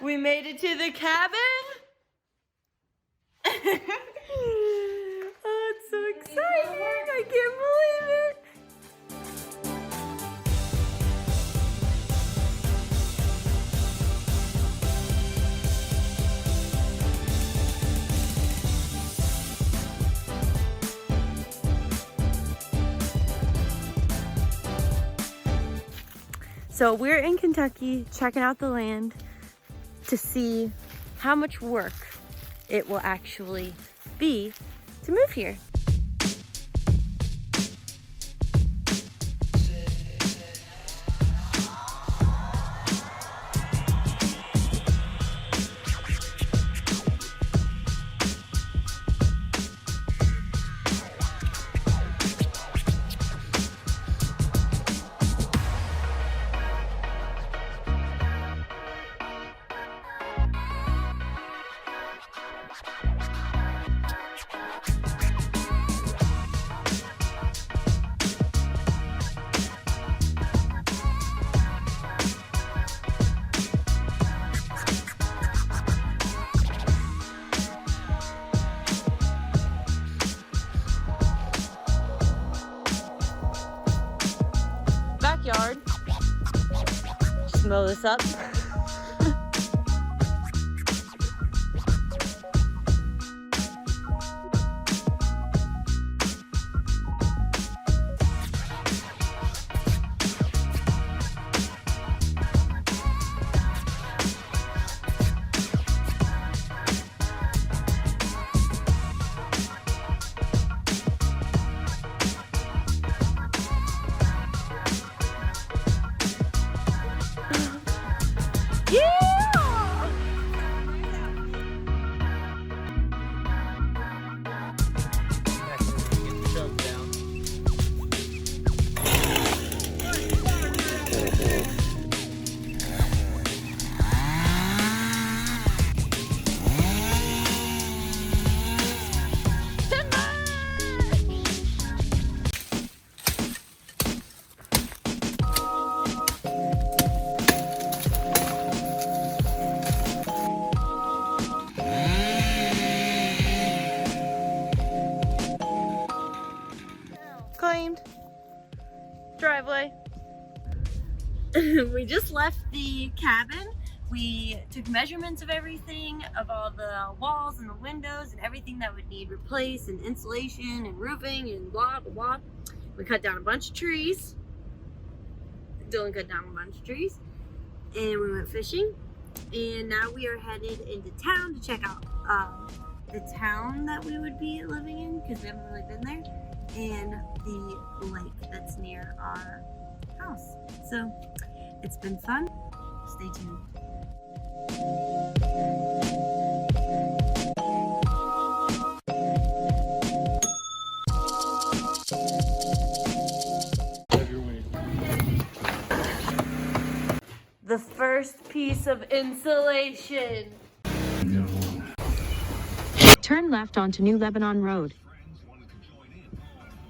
We made it to the cabin. Oh, it's so exciting. I can't believe it. So we're in Kentucky checking out the land to see how much work it will actually be to move here. Backyard. Just mow this up. Claimed driveway. We just left the cabin. We took measurements of everything, of all the walls and the windows and everything that would need replaced, and insulation and roofing and blah blah blah. We cut down a bunch of trees. Dylan cut down a bunch of trees, and we went fishing. And now we are headed into town to check out the town that we would be living in, because we haven't really been there, and the lake that's near our house. So it's been fun. Stay tuned. The first piece of insulation. Turn left onto New Lebanon Road.